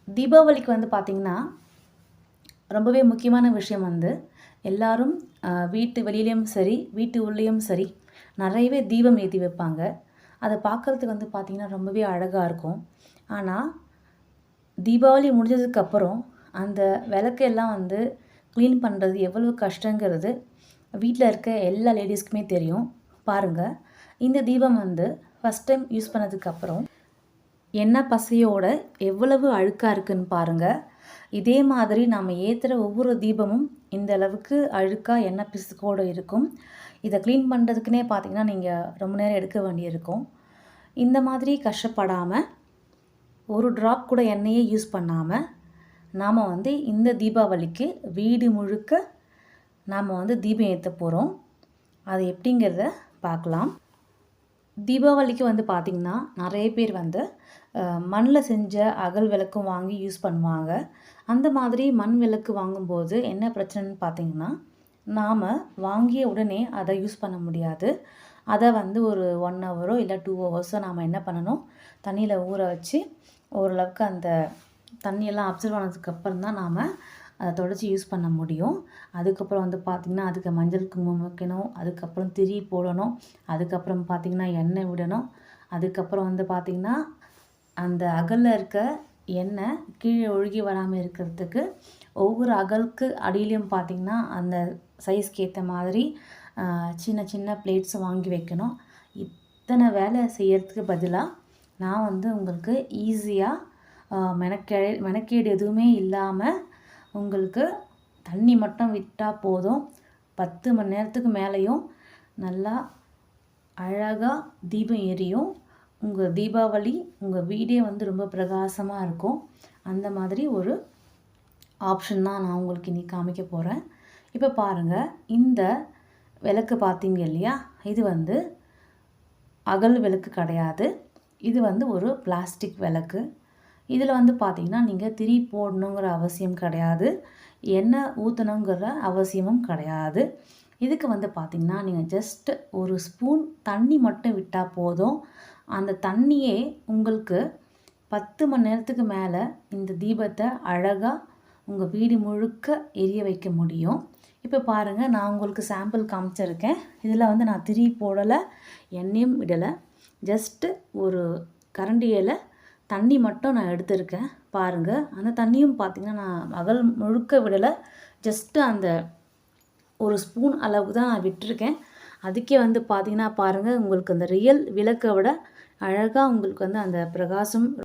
தீபாவளிக்கு வந்து பார்த்திங்கன்னா ரொம்பவே முக்கியமான விஷயம் வந்து எல்லாரும் வீட்டு வெளியிலையும் சரி வீட்டு உள்ளேயும் சரி நிறையவே தீபம் ஏற்றி வைப்பாங்க. அதை பார்க்குறதுக்கு வந்து பார்த்திங்கன்னா ரொம்பவே அழகாக இருக்கும். ஆனால் தீபாவளி முடிஞ்சதுக்கப்புறம் அந்த விளக்கெல்லாம் வந்து க்ளீன் பண்ணுறது எவ்வளோ கஷ்டங்கிறது வீட்டில் இருக்க எல்லா லேடிஸ்க்குமே தெரியும். பாருங்கள், இந்த தீபம் வந்து ஃபஸ்ட் டைம் யூஸ் பண்ணதுக்கப்புறம் எண்ணெய் பசையோட எவ்வளவு அழுக்காக இருக்குதுன்னு பாருங்கள். இதே மாதிரி நாம் ஏற்றுற ஒவ்வொரு தீபமும் இந்த அளவுக்கு அழுக்காக எண்ணெய் பிசுக்கோடு இருக்கும். இதை க்ளீன் பண்ணுறதுக்குனே பார்த்திங்கன்னா நீங்கள் ரொம்ப நேரம் எடுக்க வேண்டியிருக்கும். இந்த மாதிரி கஷ்டப்படாமல் ஒரு ட்ராப் கூட எண்ணெயே யூஸ் பண்ணாமல் நாம் வந்து இந்த தீபாவளிக்கு வீடு முழுக்க நாம் வந்து தீபம் ஏற்ற போகிறோம். அது எப்படிங்கிறத பார்க்கலாம். தீபாவளிக்கு வந்து பார்த்திங்கன்னா நிறைய பேர் வந்து மண்ணில் செஞ்ச அகல் விளக்கும் வாங்கி யூஸ் பண்ணுவாங்க. அந்த மாதிரி மண் விளக்கு வாங்கும்போது என்ன பிரச்சனைன்னு பார்த்திங்கன்னா, நாம் வாங்கிய உடனே அதை யூஸ் பண்ண முடியாது. அதை வந்து ஒரு 1 ஹவரோ இல்லை 2 ஹவர்ஸோ நாம் என்ன பண்ணணும், தண்ணியில் ஊற வச்சு ஓரளவுக்கு அந்த தண்ணியெல்லாம் அப்சர்வ் ஆனதுக்கப்புறம் தான் நாம் அதை தொடச்சி யூஸ் பண்ண முடியும். அதுக்கப்புறம் வந்து பார்த்திங்கன்னா அதுக்கு மஞ்சள் குங்குமம் வைக்கணும், அதுக்கப்புறம் திரி போடணும், அதுக்கப்புறம் பார்த்திங்கன்னா எண்ணெய் விடணும். அதுக்கப்புறம் வந்து பார்த்திங்கன்னா அந்த அகலில் இருக்க எண்ணெய் கீழே ஒழுகி வராமல் இருக்கிறதுக்கு ஒவ்வொரு அகலுக்கு அடியிலையும் பார்த்திங்கன்னா அந்த சைஸ்க்கு ஏற்ற மாதிரி சின்ன சின்ன பிளேட்ஸ் வாங்கி வைக்கணும். இத்தனை வேலை செய்யறதுக்கு பதிலாக நான் வந்து உங்களுக்கு ஈஸியாக மெனக்கேடு எதுவுமே இல்லாமல் உங்களுக்கு தண்ணி மட்டும் விட்டால் போதும், 10 மணி நேரத்துக்கு மேலேயும் நல்லா அழகாக தீபம் எரியும். உங்கள் தீபாவளி உங்கள் வீடே வந்து ரொம்ப பிரகாசமாக இருக்கும். அந்த மாதிரி ஒரு ஆப்ஷன் தான் நான் உங்களுக்கு இன்றைக்கி காமிக்க போகிறேன். இப்போ பாருங்கள், இந்த விளக்கு பார்த்தீங்க இல்லையா, இது வந்து அகல் விளக்கு கிடையாது. இது வந்து ஒரு பிளாஸ்டிக் விளக்கு. இதில் வந்து பார்த்திங்கன்னா நீங்கள் திரி போடணுங்கிற அவசியம் கிடையாது, எண்ணெய் ஊற்றணுங்கிற அவசியமும் கிடையாது. இதுக்கு வந்து பார்த்திங்கன்னா நீங்கள் ஜஸ்ட் ஒரு ஸ்பூன் தண்ணி மட்டும் விட்டால் போதும். அந்த தண்ணியே உங்களுக்கு 10 மணி நேரத்துக்கு மேலே இந்த தீபத்தை அழகாக உங்கள் வீடு முழுக்க எரிய வைக்க முடியும். இப்போ பாருங்கள், நான் உங்களுக்கு சாம்பிள் காமிச்சிருக்கேன். இதில் வந்து நான் திரி போடலை, எண்ணெயும் விடலை, ஜஸ்ட்டு ஒரு கரண்டியில் தண்ணி மட்டும் நான் எடுத்திருக்கேன். பாருங்கள், அந்த தண்ணியும் பார்த்திங்கன்னா நான் அகல் முழுக்க விடலை, ஜஸ்ட்டு அந்த ஒரு ஸ்பூன் அளவுக்கு தான் நான் விட்டுருக்கேன். அதுக்கே வந்து பார்த்திங்கன்னா பாருங்கள், உங்களுக்கு அந்த ரியல் விளக்கை விட அழகாக உங்களுக்கு வந்து அந்த பிரகாசம்